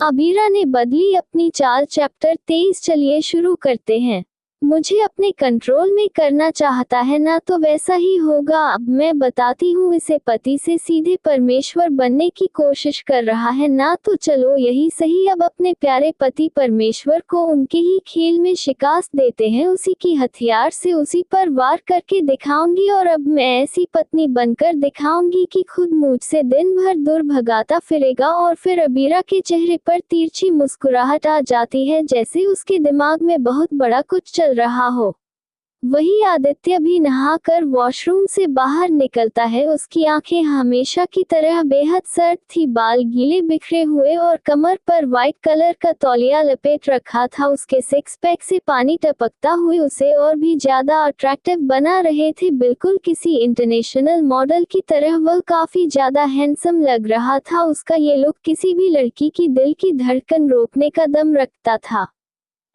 अबीरा ने बदली अपनी चाल। चैप्टर 23 चलिए शुरू करते हैं। मुझे अपने कंट्रोल में करना चाहता है ना, तो वैसा ही होगा। अब मैं बताती हूँ, इसे पति से सीधे परमेश्वर बनने की कोशिश कर रहा है ना, तो चलो यही सही। अब अपने प्यारे पति परमेश्वर को उनके ही खेल में शिकस्त देते हैं। उसी की हथियार से उसी पर वार करके दिखाऊंगी, और अब मैं ऐसी पत्नी बनकर दिखाऊंगी कि खुद मुझसे दिन भर दूर भगाता फिरेगा। और फिर अबीरा के चेहरे पर तिरछी मुस्कुराहट आ जाती है, जैसे उसके दिमाग में बहुत बड़ा कुछ चल रहा हो। वही आदित्य भी नहाकर वॉशरूम से बाहर निकलता है। उसकी आंखें हमेशा की तरह बेहद सर्द थी, बाल गीले बिखरे हुए और कमर पर वाइट कलर का तौलिया लपेट रखा था। उसके सिक्स पैक से पानी टपकता हुए उसे और भी ज्यादा अट्रैक्टिव बना रहे थे। बिल्कुल किसी इंटरनेशनल मॉडल की तरह वह काफी ज्यादा हैंडसम लग रहा था। उसका ये लुक किसी भी लड़की की दिल की धड़कन रोकने का दम रखता था।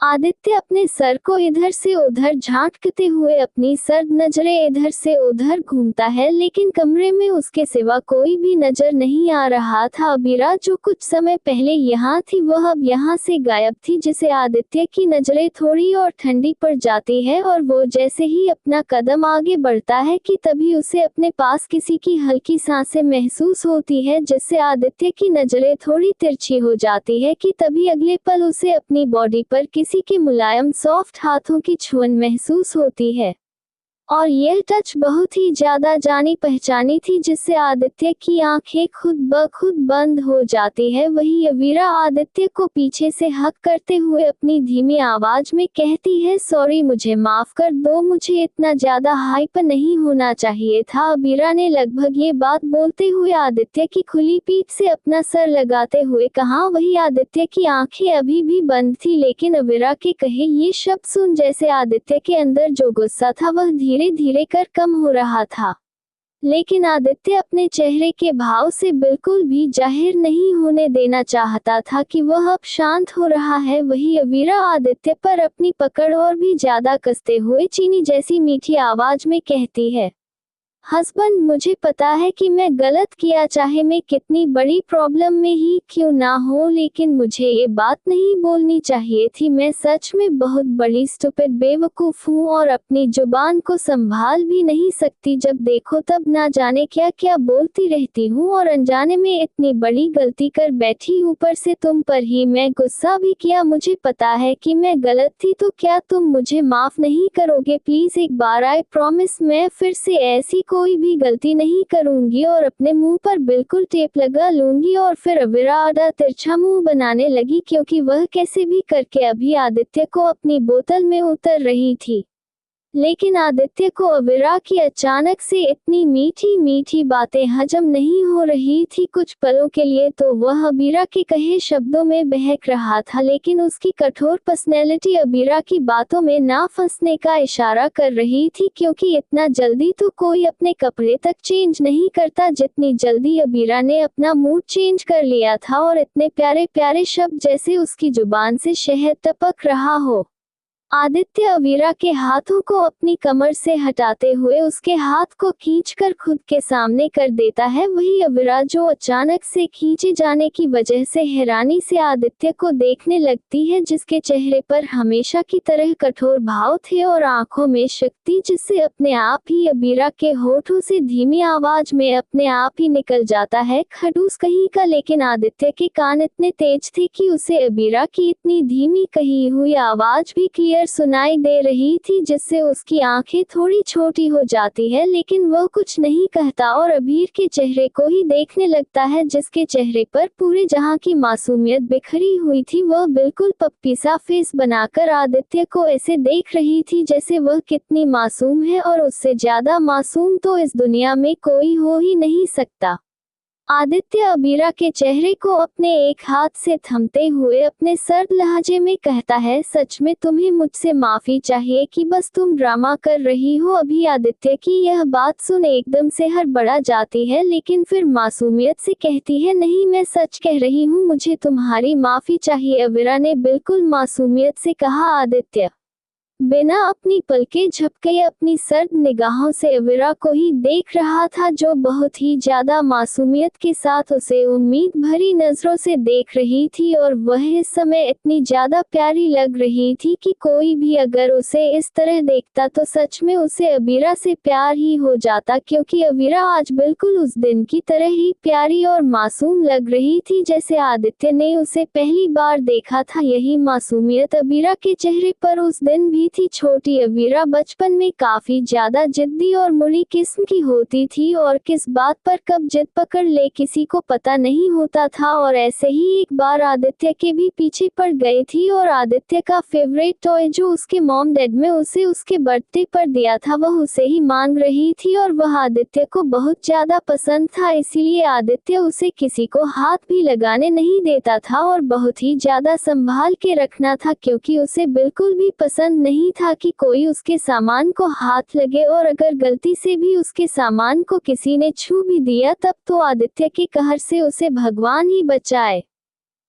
आदित्य अपने सर को इधर से उधर झांकते हुए अपनी सर्द नजरें इधर से उधर घूमता है, लेकिन कमरे में उसके सिवा कोई भी नजर नहीं आ रहा था। अबीरा जो कुछ समय पहले यहाँ थी, वह अब यहाँ से गायब थी, जिसे आदित्य की नजरें थोड़ी और ठंडी पड़ जाती है। और वो जैसे ही अपना कदम आगे बढ़ता है कि तभी उसे अपने पास किसी की हल्की सांसें महसूस होती है, जिससे आदित्य की नजरें थोड़ी तिरछी हो जाती है कि तभी अगले पल उसे अपनी बॉडी पर किसी के मुलायम सॉफ्ट हाथों की छुअन महसूस होती है। और यह टच बहुत ही ज्यादा जानी पहचानी थी, जिससे आदित्य की आंखें खुद ब खुद बंद हो जाती है। वही अबीरा आदित्य को पीछे से हक करते हुए अपनी धीमी आवाज में कहती है, सॉरी, मुझे माफ कर दो, मुझे इतना ज्यादा हाइप नहीं होना चाहिए था। अबीरा ने लगभग ये बात बोलते हुए आदित्य की खुली पीठ से अपना सर लगाते हुए कहा। वही आदित्य की आंखें अभी भी बंद थी, लेकिन अबीरा के कहे ये शब्द सुन जैसे आदित्य के अंदर जो गुस्सा था वह धीरे धीरे कर कम हो रहा था। लेकिन आदित्य अपने चेहरे के भाव से बिल्कुल भी जाहिर नहीं होने देना चाहता था कि वह अब शांत हो रहा है। वही अबीरा आदित्य पर अपनी पकड़ और भी ज्यादा कसते हुए चीनी जैसी मीठी आवाज में कहती है, हस्बैंड, मुझे पता है कि मैं गलत किया, चाहे मैं कितनी बड़ी प्रॉब्लम में ही क्यों ना हो, लेकिन मुझे ये बात नहीं बोलनी चाहिए थी। मैं सच में बहुत बड़ी स्टूपिड बेवकूफ हूँ और अपनी जुबान को संभाल भी नहीं सकती। जब देखो तब ना जाने क्या क्या बोलती रहती हूँ और अनजाने में इतनी बड़ी गलती कर बैठी। ऊपर से तुम पर ही मैं गुस्सा भी किया। मुझे पता है कि मैं गलत थी, तो क्या तुम मुझे माफ नहीं करोगे प्लीज? एक बार, आई प्रॉमिस, मैं फिर से ऐसी कोई भी गलती नहीं करूंगी और अपने मुंह पर बिल्कुल टेप लगा लूंगी। और फिर अबीरा आधा तिरछा मुंह बनाने लगी, क्योंकि वह कैसे भी करके अभी आदित्य को अपनी बोतल में उतर रही थी। लेकिन आदित्य को अबीरा की अचानक से इतनी मीठी मीठी बातें हजम नहीं हो रही थी। कुछ पलों के लिए तो वह अबीरा के कहे शब्दों में बहक रहा था, लेकिन उसकी कठोर पर्सनैलिटी अबीरा की बातों में ना फंसने का इशारा कर रही थी, क्योंकि इतना जल्दी तो कोई अपने कपड़े तक चेंज नहीं करता जितनी जल्दी अबीरा ने अपना मूड चेंज कर लिया था। और इतने प्यारे प्यारे शब्द जैसे उसकी जुबान से शहद टपक रहा हो। आदित्य अबीरा के हाथों को अपनी कमर से हटाते हुए उसके हाथ को खींचकर खुद के सामने कर देता है। वही अबीरा जो अचानक से खींचे जाने की वजह से हैरानी से आदित्य को देखने लगती है, जिसके चेहरे पर हमेशा की तरह कठोर भाव थे और आंखों में शक्ति, जिससे अपने आप ही अबीरा के होठों से धीमी आवाज में अपने आप ही निकल जाता है, खड़ूस कहीं का। लेकिन आदित्य के कान इतने तेज थे कि उसे अबीरा की इतनी धीमी कही हुई आवाज भी क्लियर सुनाई दे रही थी, जिससे उसकी आंखें थोड़ी छोटी हो जाती है। लेकिन वह कुछ नहीं कहता और अबीर के चेहरे को ही देखने लगता है, जिसके चेहरे पर पूरे जहां की मासूमियत बिखरी हुई थी। वह बिल्कुल पप्पी सा फेस बनाकर आदित्य को ऐसे देख रही थी जैसे वह कितनी मासूम है, और उससे ज्यादा मासूम तो इस दुनिया में कोई हो ही नहीं सकता। आदित्य अबीरा के चेहरे को अपने एक हाथ से थमते हुए अपने सर्द लहजे में कहता है, सच में तुम्हें मुझसे माफी चाहिए कि बस तुम ड्रामा कर रही हो। अभी आदित्य की यह बात सुन एकदम से हड़बड़ा जाती है, लेकिन फिर मासूमियत से कहती है, नहीं, मैं सच कह रही हूँ, मुझे तुम्हारी माफी चाहिए। अबीरा ने बिल्कुल मासूमियत से कहा, आदित्य, बिना अपनी पलकें झपके अपनी सर्द निगाहों से अविरा को ही देख रहा था, जो बहुत ही ज्यादा मासूमियत के साथ उसे उम्मीद भरी नजरों से देख रही थी। और वह इस समय इतनी ज्यादा प्यारी लग रही थी कि कोई भी अगर उसे इस तरह देखता तो सच में उसे अविरा से प्यार ही हो जाता, क्योंकि अविरा आज बिल्कुल उस दिन की तरह ही प्यारी और मासूम लग रही थी जैसे आदित्य ने उसे पहली बार देखा था। यही मासूमियत अविरा के चेहरे पर उस दिन भी थी। छोटी अवीरा बचपन में काफी ज्यादा जिद्दी और मुड़ी किस्म की होती थी, और किस बात पर कब जिद पकड़ ले किसी को पता नहीं होता था। और ऐसे ही एक बार आदित्य के भी पीछे पड़ गई थी, और आदित्य का फेवरेट टॉय जो उसके मॉम डैड में उसे उसके बर्थडे पर दिया था वह उसे ही मांग रही थी, और वह आदित्य को बहुत ज्यादा पसंद था। इसीलिए आदित्य उसे किसी को हाथ भी लगाने नहीं देता था और बहुत ही ज्यादा संभाल के रखना था, क्योंकि उसे बिल्कुल भी पसंद नहीं था कि कोई उसके सामान को हाथ लगे। और अगर गलती से भी उसके सामान को किसी ने छू भी दिया तब तो आदित्य के कहर से उसे भगवान ही बचाए।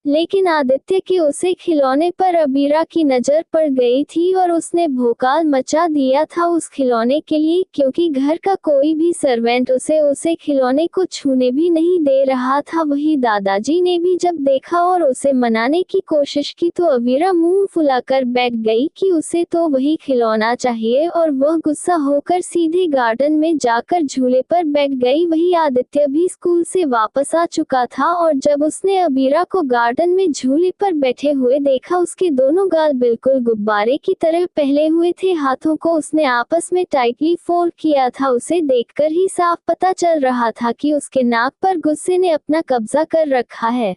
लेकिन आदित्य के उसे खिलौने पर अबीरा की नजर पड़ गई थी और उसने भोकाल मचा दिया था उस खिलौने के लिए, क्योंकि घर का कोई भी सर्वेंट उसे खिलौने को छूने भी नहीं दे रहा था। वही दादाजी ने भी जब देखा और उसे मनाने की कोशिश की तो अबीरा मुंह फुलाकर बैठ गई कि उसे तो वही खिलौना चाहिए, और वह गुस्सा होकर सीधे गार्डन में जाकर झूले पर बैठ गई। वही आदित्य भी स्कूल से वापस आ चुका था, और जब उसने अबीरा को गार्डन में झूले पर बैठे हुए देखा उसके दोनों गाल बिल्कुल गुब्बारे की तरह फैले हुए थे। हाथों को उसने आपस में टाइटली फोल्ड किया था। उसे देखकर ही साफ पता चल रहा था कि उसके नाक पर गुस्से ने अपना कब्जा कर रखा है।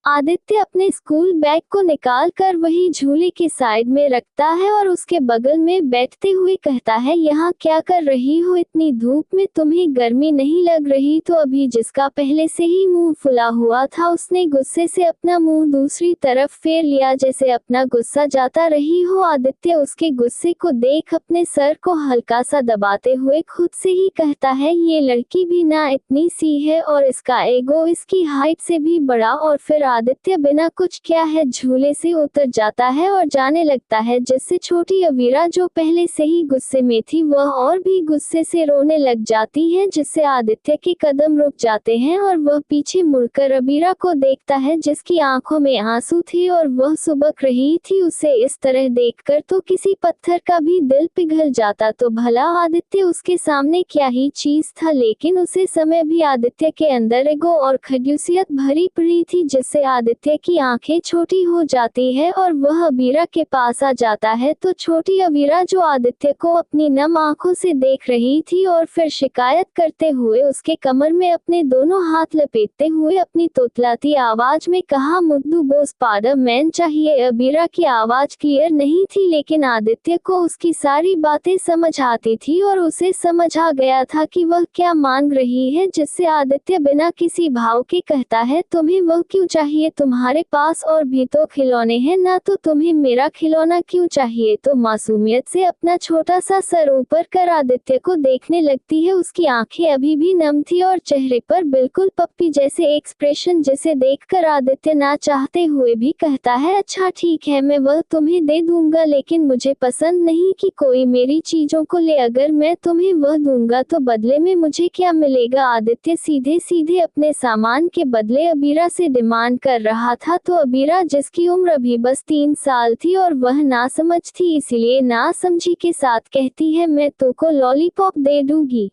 आदित्य अपने स्कूल बैग को निकाल कर वही झूले के साइड में रखता है और उसके बगल में बैठते हुए कहता है, यहाँ क्या कर रही हो? इतनी धूप में तुम्हें गर्मी नहीं लग रही? तो अभी जिसका पहले से ही मुंह फुला हुआ था उसने गुस्से से अपना मुंह दूसरी तरफ फेर लिया, जैसे अपना गुस्सा जाता रही हो। आदित्य उसके गुस्से को देख अपने सर को हल्का सा दबाते हुए खुद से ही कहता है, ये लड़की भी ना इतनी सी है और इसका ईगो इसकी हाइट से भी बड़ा। और फिर आदित्य बिना कुछ क्या है झूले से उतर जाता है और जाने लगता है, जिससे छोटी अवीरा जो पहले से ही गुस्से में थी वह और भी गुस्से से रोने लग जाती है, जिससे आदित्य के कदम रुक जाते हैं और वह पीछे मुड़कर अवीरा को देखता है जिसकी आंखों में आंसू थे और वह सुबक रही थी। उसे इस तरह देखकर तो किसी पत्थर का भी दिल पिघल जाता। तो भला आदित्य उसके सामने क्या ही चीज था, लेकिन उसे समय भी आदित्य के अंदर ईगो और खड़ूसियत भरी पड़ी थी, जिससे आदित्य की आंखें छोटी हो जाती है और वह अवीरा के पास आ जाता है। तो छोटी अवीरा जो आदित्य को अपनी नम आंखों से देख रही थी और फिर शिकायत करते हुए उसके कमर में अपने दोनों हाथ लपेटते हुए अपनी तोतलाती आवाज में कहा, मुद्दू बोस पाडर मैन चाहिए। अवीरा की आवाज क्लियर नहीं थी, लेकिन आदित्य को उसकी सारी बातें समझ आती थी और उसे समझ आ गया था कि वह क्या मांग रही है, जिससे आदित्य बिना किसी भाव के कहता है, तुम्हें वह क्यों चाहिए? तुम्हारे पास और भी तो खिलौने हैं ना, तो तुम्हें मेरा खिलौना क्यों चाहिए? तो मासूमियत से अपना छोटा सा सर ऊपर कर आदित्य को देखने लगती है। उसकी आंखें अभी भी नम थी और चेहरे पर बिल्कुल पप्पी जैसे एक्सप्रेशन, जिसे देखकर आदित्य ना चाहते हुए भी कहता है, अच्छा ठीक है, मैं वह तुम्हें दे दूंगा, लेकिन मुझे पसंद नहीं कि कोई मेरी चीजों को ले। अगर मैं तुम्हें वह दूंगा तो बदले में मुझे क्या मिलेगा? आदित्य सीधे सीधे अपने सामान के बदले अबीरा से डिमांड कर रहा था। तो अबीरा, जिसकी उम्र अभी बस 3 साल थी और वह नासमझ थी, इसलिए नासमझी के साथ कहती है, मैं तो को लॉलीपॉप दे दूंगी।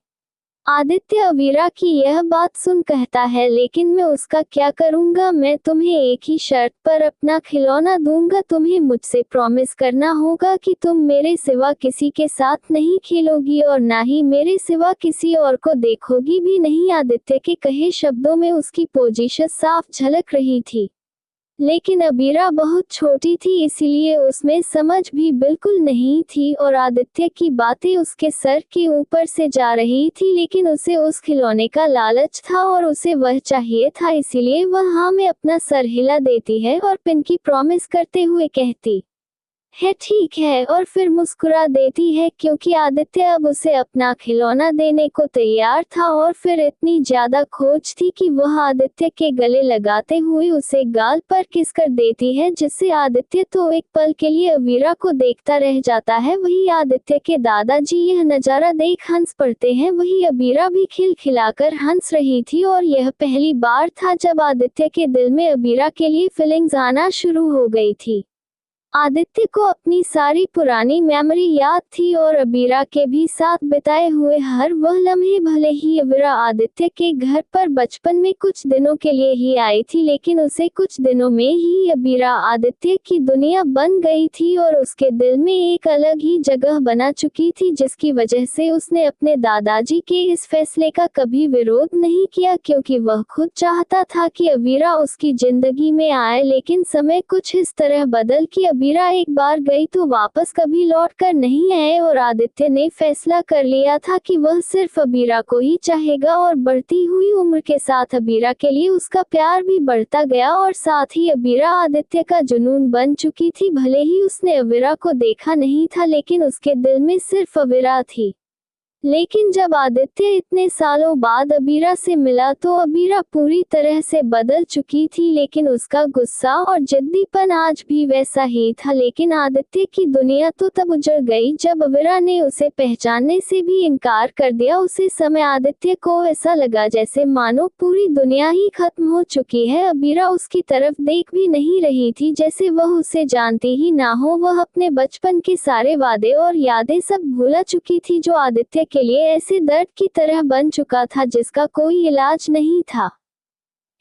आदित्य अवीरा की यह बात सुन कहता है, लेकिन मैं उसका क्या करूंगा? मैं तुम्हें एक ही शर्त पर अपना खिलौना दूंगा। तुम्हें मुझसे प्रॉमिस करना होगा कि तुम मेरे सिवा किसी के साथ नहीं खेलोगी और ना ही मेरे सिवा किसी और को देखोगी भी नहीं। आदित्य के कहे शब्दों में उसकी पोजीशन साफ झलक रही थी, लेकिन अबीरा बहुत छोटी थी इसलिए उसमें समझ भी बिल्कुल नहीं थी और आदित्य की बातें उसके सर के ऊपर से जा रही थी, लेकिन उसे उस खिलौने का लालच था और उसे वह चाहिए था, इसीलिए वह हाँ में अपना सर हिला देती है और पिन की प्रॉमिस करते हुए कहती है ठीक है और फिर मुस्कुरा देती है क्योंकि आदित्य अब उसे अपना खिलौना देने को तैयार था और फिर इतनी ज्यादा खोज थी कि वह आदित्य के गले लगाते हुए उसे गाल पर किस कर देती है, जिससे आदित्य तो एक पल के लिए अवीरा को देखता रह जाता है। वही आदित्य के दादाजी यह नजारा देख हंस पड़ते हैं, वही अवीरा भी खिलखिलाकर हंस रही थी और यह पहली बार था जब आदित्य के दिल में अवीरा के लिए फीलिंग्स आना शुरू हो गई थी। आदित्य को अपनी सारी पुरानी मेमोरी याद थी और अबीरा के भी साथ बिताए हुए हर वह लम्हे। भले ही अबीरा आदित्य के घर पर बचपन में कुछ दिनों के लिए ही आई थी, लेकिन उसे कुछ दिनों में ही अबीरा आदित्य की दुनिया बन गई थी और उसके दिल में एक अलग ही जगह बना चुकी थी, जिसकी वजह से उसने अपने दादाजी के इस फैसले का कभी विरोध नहीं किया, क्योंकि वह खुद चाहता था कि अबीरा उसकी जिंदगी में आए। लेकिन समय कुछ इस तरह बदल कि अबीरा एक बार गई तो वापस कभी लौट कर नहीं आए और आदित्य ने फैसला कर लिया था कि वह सिर्फ अबीरा को ही चाहेगा और बढ़ती हुई उम्र के साथ अबीरा के लिए उसका प्यार भी बढ़ता गया और साथ ही अबीरा आदित्य का जुनून बन चुकी थी। भले ही उसने अबीरा को देखा नहीं था, लेकिन उसके दिल में सिर्फ अबीरा थी। लेकिन जब आदित्य इतने सालों बाद अबीरा से मिला तो अबीरा पूरी तरह से बदल चुकी थी, लेकिन उसका गुस्सा और जिद्दीपन आज भी वैसा ही था। लेकिन आदित्य की दुनिया तो तब उजड़ गई जब अबीरा ने उसे पहचानने से भी इनकार कर दिया। उसी समय आदित्य को ऐसा लगा जैसे मानो पूरी दुनिया ही खत्म हो चुकी है। अबीरा उसकी तरफ देख भी नहीं रही थी, जैसे वह उसे जानती ही ना हो। वह अपने बचपन के सारे वादे और यादें सब भूला चुकी थी, जो आदित्य के लिए ऐसे दर्द की तरह बन चुका था जिसका कोई इलाज नहीं था।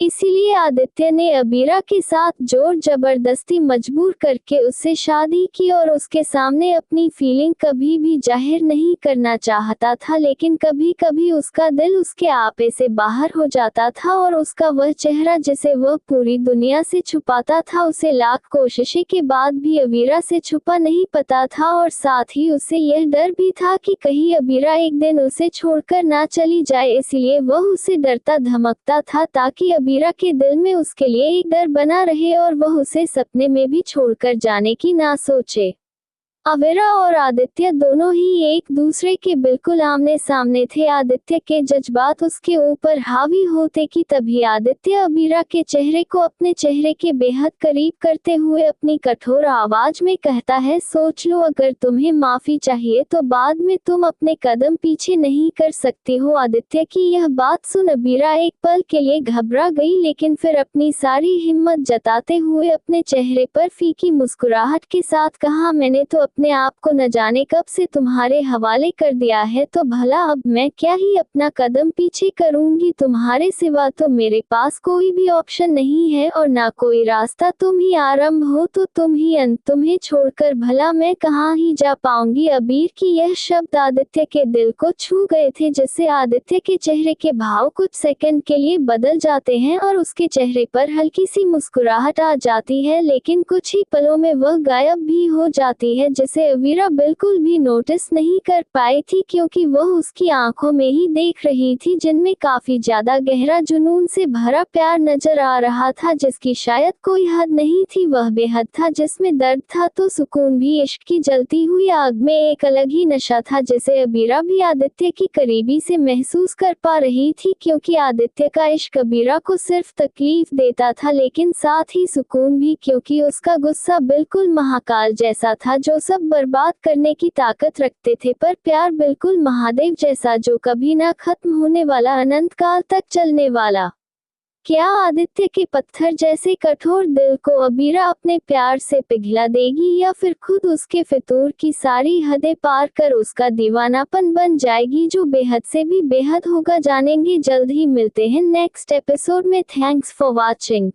इसीलिए आदित्य ने अबीरा के साथ जोर जबरदस्ती मजबूर करके उससे शादी की और उसके सामने अपनी फीलिंग कभी भी जाहिर नहीं करना चाहता था। लेकिन कभी कभी उसका दिल उसके आपे से बाहर हो जाता था और उसका वह चेहरा जिसे वह पूरी दुनिया से छुपाता था, उसे लाख कोशिशें के बाद भी अबीरा से छुपा नहीं पाता था। और साथ ही उसे यह डर भी था कि कहीं अबीरा एक दिन उसे छोड़कर ना चली जाए, इसलिए वह उसे डरता धमकता था ताकि अबीरा के दिल में उसके लिए एक डर बना रहे और वह उसे सपने में भी छोड़कर जाने की ना सोचे। अबीरा और आदित्य दोनों ही एक दूसरे के बिल्कुल आमने सामने थे। आदित्य के जज्बात उसके ऊपर हावी होते कि तभी आदित्य अबीरा के चेहरे को अपने चेहरे के बेहद करीब करते हुए अपनी कठोर आवाज में कहता है, सोच लो, अगर तुम्हें माफी चाहिए तो बाद में तुम अपने कदम पीछे नहीं कर सकती हो। आदित्य की यह बात सुन अबीरा एक पल के लिए घबरा गई, लेकिन फिर अपनी सारी हिम्मत जताते हुए अपने चेहरे पर फीकी मुस्कुराहट के साथ कहा, मैंने तो अपने आप को न जाने कब से तुम्हारे हवाले कर दिया है, तो भला अब मैं क्या ही अपना कदम पीछे करूंगी। तुम्हारे सिवा तो मेरे पास कोई भी ऑप्शन नहीं है और ना कोई रास्ता। तुम ही आरंभ हो तो तुम ही अंत, तुम्हें छोड़कर भला मैं कहाँ ही जा पाऊंगी। अबीर की यह शब्द आदित्य के दिल को छू गए थे, जिससे आदित्य के चेहरे के भाव कुछ सेकंड के लिए बदल जाते हैं और उसके चेहरे पर हल्की सी मुस्कुराहट आ जाती है, लेकिन कुछ ही पलों में वह गायब भी हो जाती है, जिसे अबीरा बिल्कुल भी नोटिस नहीं कर पाई थी, क्योंकि वह उसकी आंखों में ही देख रही थी जिनमें काफी ज्यादा गहरा जुनून से भरा प्यार नजर आ रहा था, जिसकी शायद कोई हद नहीं थी। वह बेहद था जिसमें दर्द था तो सुकून भी। इश्क की जलती हुई आग में एक अलग ही नशा था जिसे अबीरा भी आदित्य की करीबी से महसूस कर पा रही थी, क्योंकि आदित्य का इश्क अबीरा को सिर्फ तकलीफ देता था लेकिन साथ ही सुकून भी, क्योंकि उसका गुस्सा बिल्कुल महाकाल जैसा था जो सब बर्बाद करने की ताकत रखते थे, पर प्यार बिल्कुल महादेव जैसा जो कभी ना खत्म होने वाला, अनंत काल तक चलने वाला। क्या आदित्य के पत्थर जैसे कठोर दिल को अबीरा अपने प्यार से पिघला देगी या फिर खुद उसके फितूर की सारी हदें पार कर उसका दीवानापन बन जाएगी, जो बेहद से भी बेहद होगा, जानेंगे जल्द ही। मिलते हैं नेक्स्ट एपिसोड में। Thanks for watching.